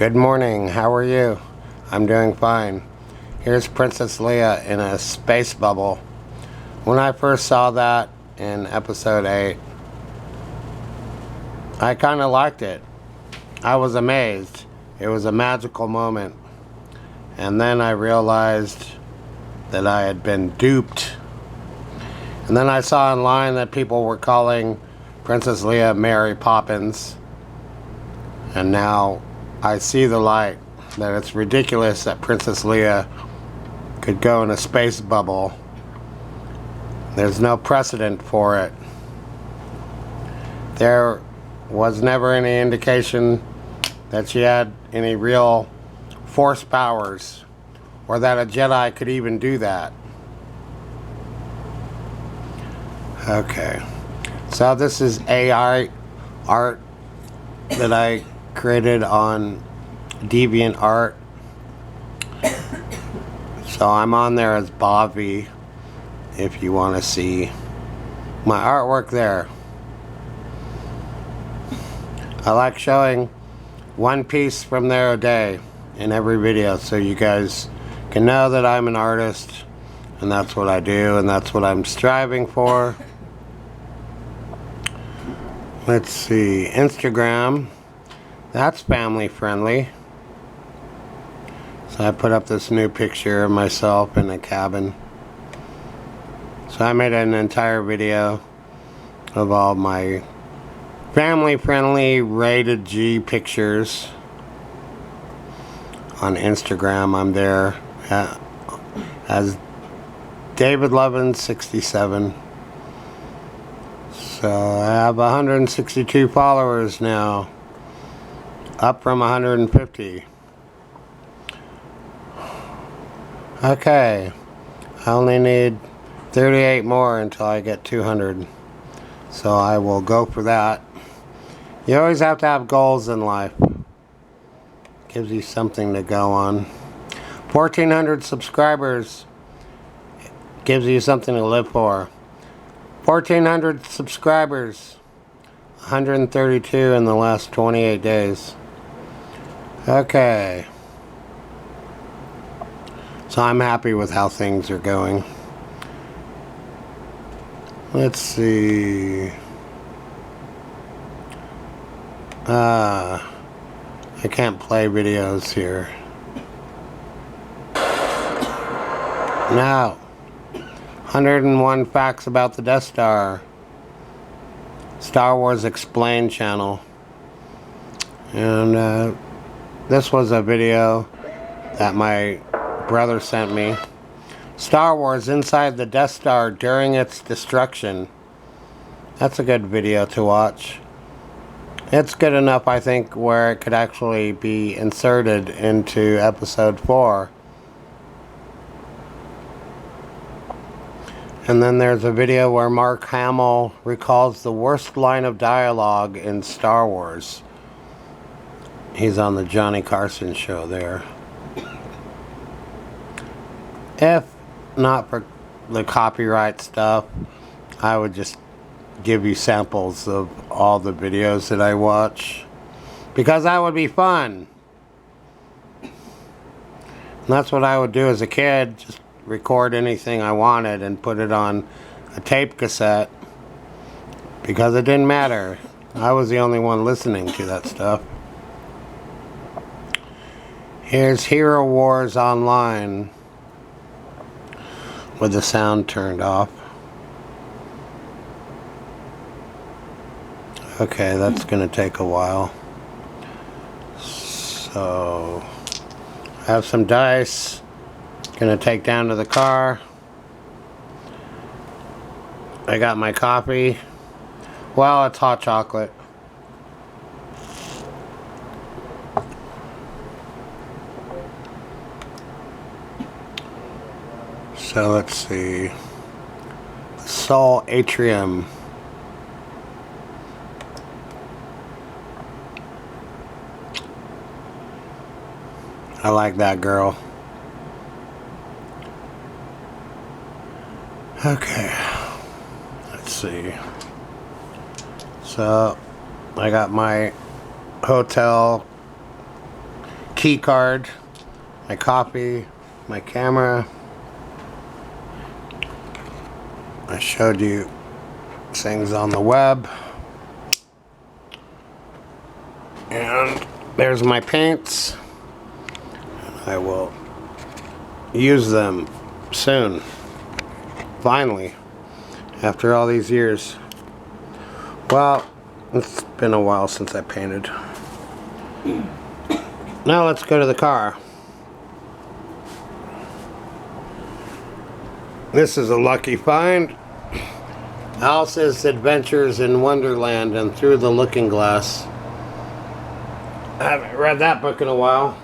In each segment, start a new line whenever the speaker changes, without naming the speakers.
Good morning, how are you? I'm doing fine. Here's Princess Leia in a space bubble. When I first saw that in episode 8, I kind of liked it. I was amazed. It was a magical moment. And then I realized that I had been duped. And then I saw online that people were calling Princess Leia Mary Poppins. And now I see the light, that it's ridiculous that Princess Leia could go in a space bubble. There's no precedent for it. There was never any indication that she had any real force powers, or that a Jedi could even do that. Okay, so this is AI art that I created on DeviantArt. So I'm on there as Bobby if you want to see my artwork there. I like showing one piece from there a day in every video so you guys can know that I'm an artist, and that's what I do, and that's what I'm striving for. Let's see, Instagram, that's family friendly. So I put up this new picture of myself in a cabin. So I made an entire video of all my family friendly rated G pictures on Instagram. I'm there as David Lovins 67. So I have 162 followers now, up from 150. Okay, I only need 38 more until I get 200. So I will go for that. You always have to have goals in life. Gives you something to go on. 1,400 subscribers gives you something to live for. 1,400 subscribers. 132 in the last 28 days. Okay. So I'm happy with how things are going. Let's see. I can't play videos here. Now, 101 facts about the Death Star. Star Wars Explained channel. And this was a video that my brother sent me. Star Wars inside the Death Star during its destruction. That's a good video to watch. It's good enough, I think, where it could actually be inserted into episode 4. And then there's a video where Mark Hamill recalls the worst line of dialogue in Star Wars. He's on the Johnny Carson show there. If not for the copyright stuff, I would just give you samples of all the videos that I watch, because that would be fun. And that's what I would do as a kid, just record anything I wanted and put it on a tape cassette, because it didn't matter. I was the only one listening to that stuff. Here's Hero Wars Online with the sound turned off. Okay, that's gonna take a while. So I have some dice. Gonna take down to the car. I got my coffee. Well, it's hot chocolate. So let's see. Soul Atrium. I like that girl. Okay. Let's see. So I got my hotel key card, my coffee, my camera. I showed you things on the web. And there's my paints. I will use them soon. Finally, after all these years. Well, it's been a while since I painted. Now let's go to the car. This is a lucky find. Alice's Adventures in Wonderland and Through the Looking Glass. I haven't read that book in a while.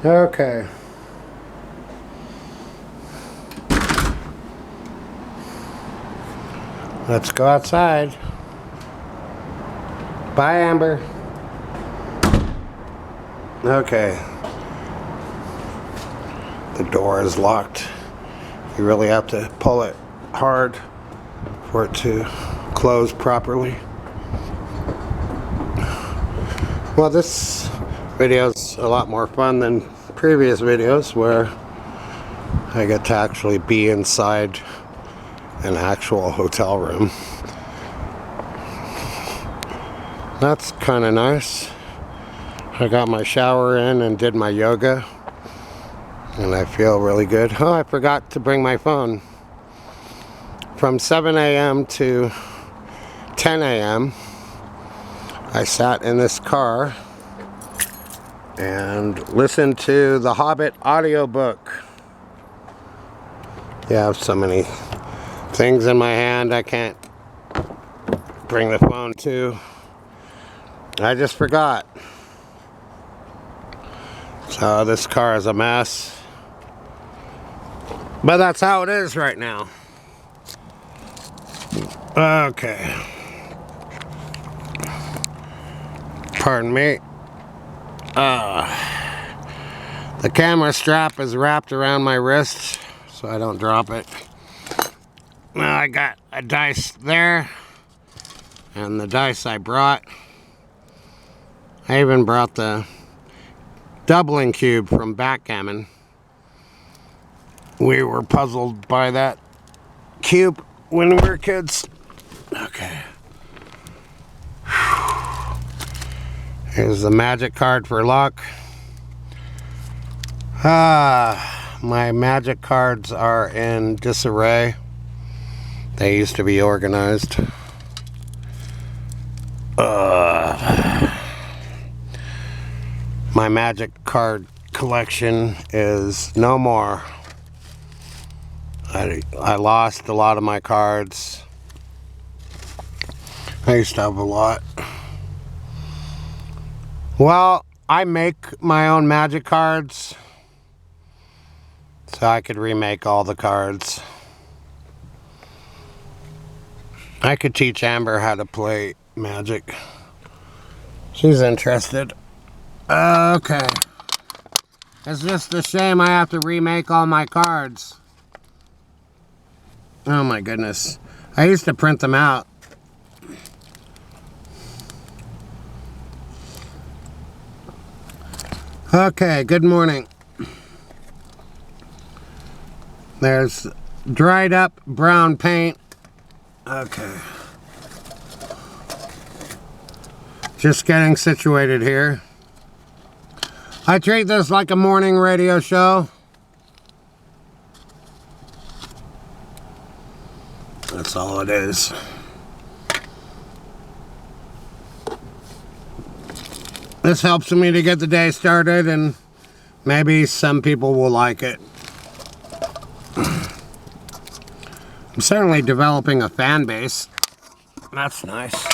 Okay. Let's go outside. Bye, Amber. Okay. The door is locked. You really have to pull it hard for it to close properly. Well, this video is a lot more fun than previous videos where I get to actually be inside an actual hotel room. That's kind of nice. I got my shower in and did my yoga, and I feel really good. Oh, I forgot to bring my phone. From 7 a.m. to 10 a.m. I sat in this car and listened to the Hobbit audiobook. Yeah, I have so many things in my hand I can't bring the phone to. I just forgot. So this car is a mess. But that's how it is right now. Okay. Pardon me. The camera strap is wrapped around my wrist so I don't drop it. Now I got a dice there, and the dice I brought. I even brought the doubling cube from backgammon. We were puzzled by that cube when we were kids. Okay. Here's the magic card for luck. My magic cards are in disarray. They used to be organized. My magic card collection is no more. I lost a lot of my cards. I used to have a lot. Well, I make my own magic cards, so I could remake all the cards. I could teach Amber how to play magic. She's interested. Okay. It's just a shame I have to remake all my cards. Oh my goodness. I used to print them out. Okay, good morning. There's dried up brown paint. Okay. Just getting situated here. I treat this like a morning radio show. That's all it is. This helps me to get the day started, and maybe some people will like it. I'm certainly developing a fan base. That's nice.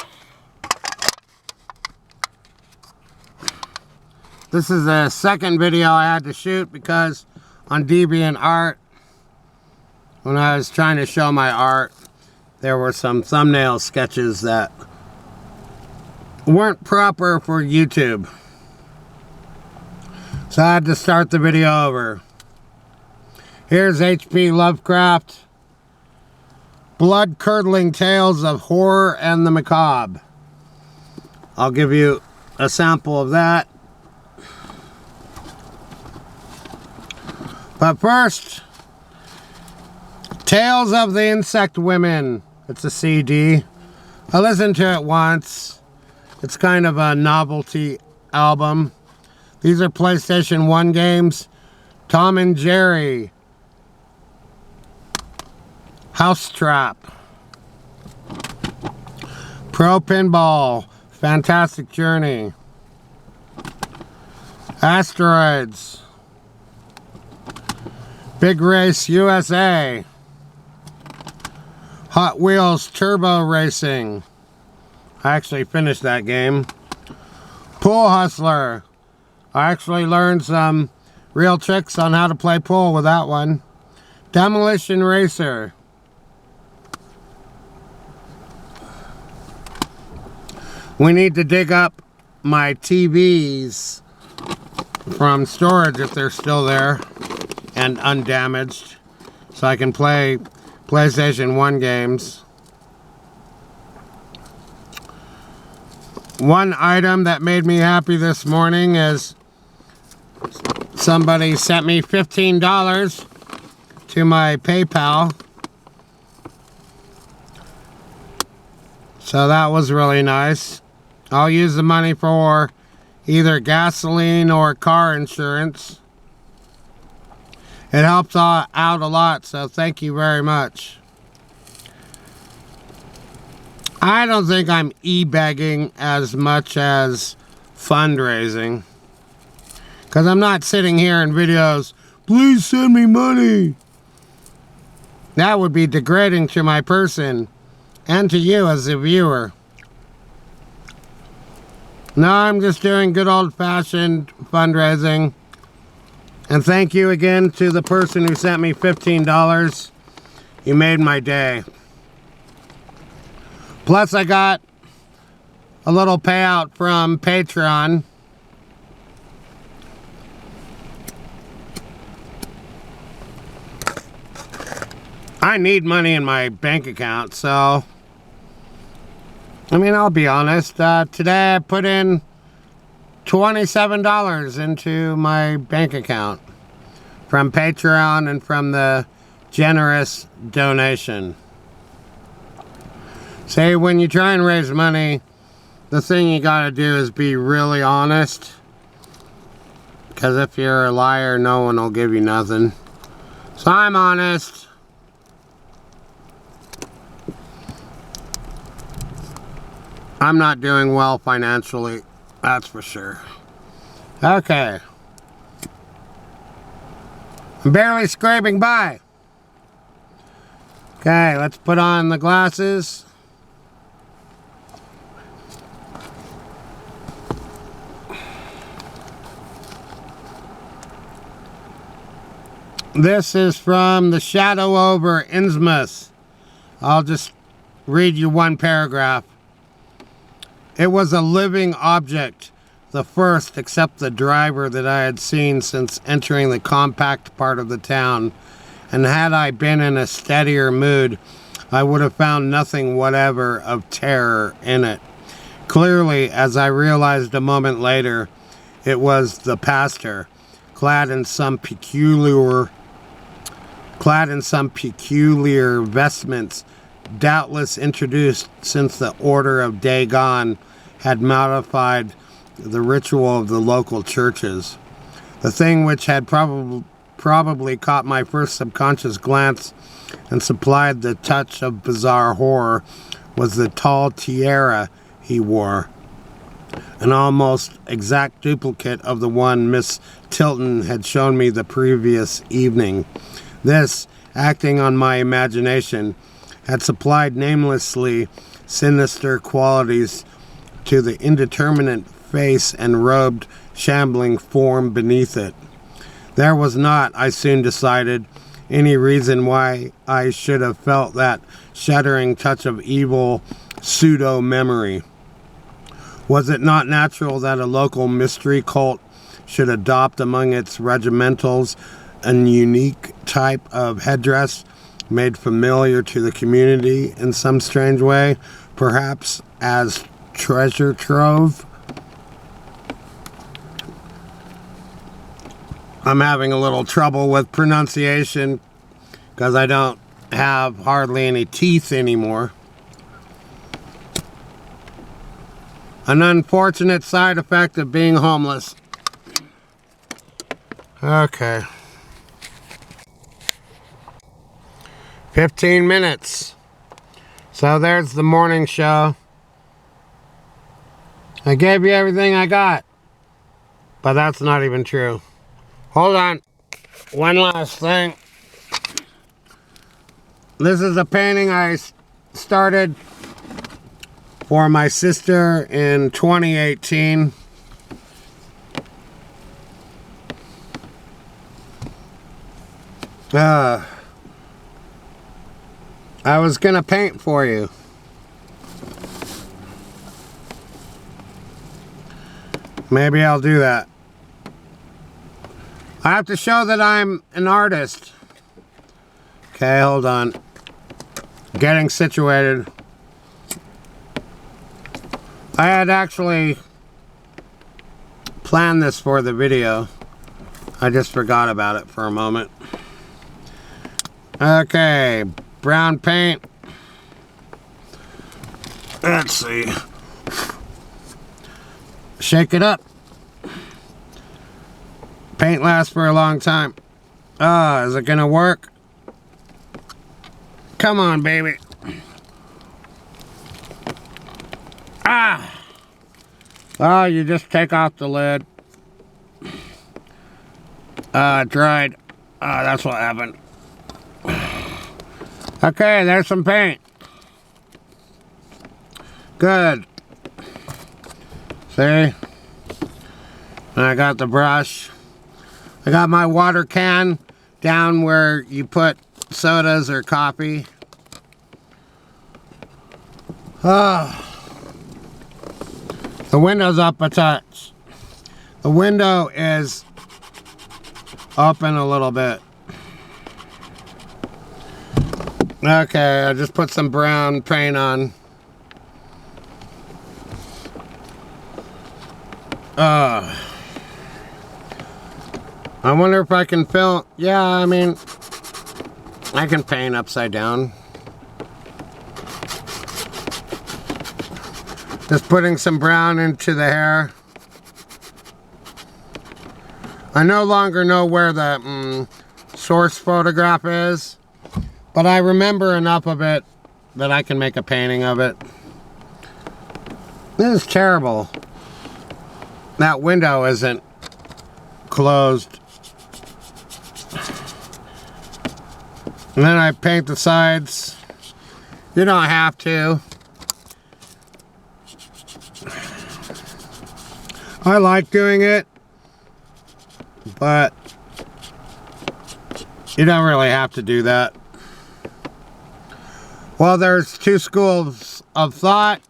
This is the second video I had to shoot because on DeviantArt, when I was trying to show my art, there were some thumbnail sketches that weren't proper for YouTube. So I had to start the video over. Here's H.P. Lovecraft, Blood-Curdling Tales of Horror and the Macabre. I'll give you a sample of that. But first, Tales of the Insect Women. It's a CD. I listened to it once. It's kind of a novelty album. These are PlayStation 1 games. Tom and Jerry. House Trap. Pro Pinball. Fantastic Journey. Asteroids. Big Race USA. Hot Wheels Turbo Racing. I actually finished that game. Pool Hustler. I actually learned some real tricks on how to play pool with that one. Demolition Racer. We need to dig up my TVs from storage if they're still there and undamaged, so I can play PlayStation 1 games. One item that made me happy this morning is somebody sent me $15 to my PayPal. So that was really nice. I'll use the money for either gasoline or car insurance. It helps out a lot, so thank you very much. I don't think I'm e-begging as much as fundraising, because I'm not sitting here in videos, please send me money. That would be degrading to my person and to you as a viewer. No, I'm just doing good old-fashioned fundraising. And thank you again to the person who sent me $15. You made my day. Plus, I got a little payout from Patreon. I need money in my bank account, so... I mean, I'll be honest. Today I put in $27 into my bank account from Patreon and from the generous donation. See, when you try and raise money, the thing you gotta do is be really honest. Because if you're a liar, no one will give you nothing. So I'm honest. I'm not doing well financially, that's for sure. Okay. I'm barely scraping by. Okay, let's put on the glasses. This is from The Shadow over Innsmouth. I'll just read you one paragraph. It was a living object, the first except the driver that I had seen since entering the compact part of the town, and had I been in a steadier mood, I would have found nothing whatever of terror in it. Clearly, as I realized a moment later, it was the pastor, clad in some peculiar vestments, doubtless introduced since the order of Dagon had modified the ritual of the local churches. The thing which had probably caught my first subconscious glance and supplied the touch of bizarre horror was the tall tiara he wore, an almost exact duplicate of the one Miss Tilton had shown me the previous evening. This, acting on my imagination, had supplied namelessly sinister qualities to the indeterminate face and robed, shambling form beneath it. There was not, I soon decided, any reason why I should have felt that shuddering touch of evil pseudo-memory. Was it not natural that a local mystery cult should adopt among its regimentals a unique type of headdress made familiar to the community in some strange way, perhaps as treasure trove? I'm having a little trouble with pronunciation because I don't have hardly any teeth anymore. An unfortunate side effect of being homeless. Okay. 15 minutes. So there's the morning show. I gave you everything I got. But that's not even true. Hold on. One last thing. This is a painting I started for my sister in 2018. I was gonna paint for you. Maybe I'll do that. I have to show that I'm an artist. Okay, hold on. Getting situated. I had actually planned this for the video. I just forgot about it for a moment. Okay, brown paint. Let's see. Shake it up. Paint lasts for a long time. Oh, is it gonna work? Come on, baby. Ah! Oh, you just take off the lid. It dried. That's what happened. Okay, there's some paint. Good. See? And I got the brush. I got my water can down where you put sodas or coffee. The window's up a touch. The window is open a little bit. Okay, I just put some brown paint on. I wonder if I can fill. Yeah, I mean, I can paint upside down. Just putting some brown into the hair. I no longer know where the source photograph is, but I remember enough of it that I can make a painting of it. This is terrible. That window isn't closed. And then I paint the sides. You don't have to. I like doing it, but you don't really have to do that. Well, there's two schools of thought.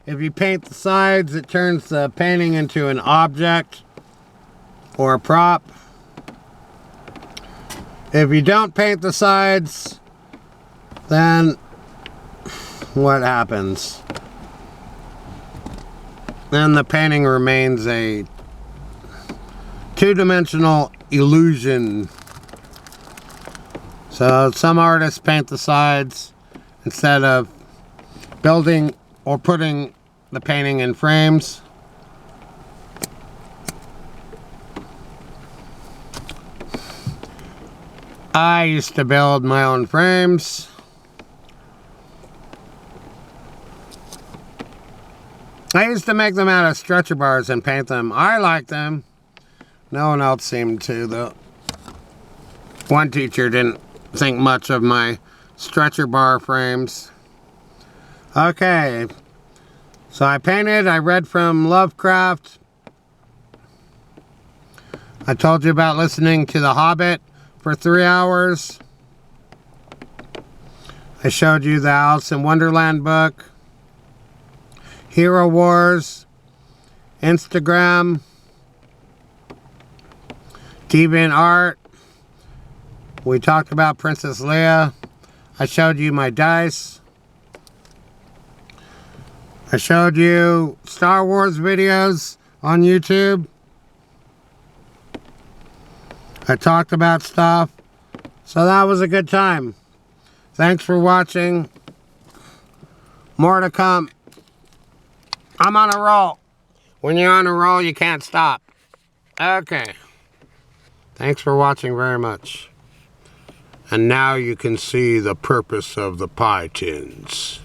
If you paint the sides, it turns the painting into an object or a prop. If you don't paint the sides, then what happens? Then the painting remains a two-dimensional illusion. So some artists paint the sides instead of building or putting the painting in frames. I used to build my own frames. I used to make them out of stretcher bars and paint them. I liked them. No one else seemed to, though. One teacher didn't think much of my stretcher bar frames. Okay. So I painted. I read from Lovecraft. I told you about listening to The Hobbit for 3 hours. I showed you the Alice in Wonderland book. Hero Wars. Instagram. DeviantArt. We talked about Princess Leia. I showed you my dice. I showed you Star Wars videos on YouTube. I talked about stuff. So that was a good time. Thanks for watching. More to come. I'm on a roll. When you're on a roll, you can't stop. Okay. Thanks for watching very much. And now you can see the purpose of the pie tins.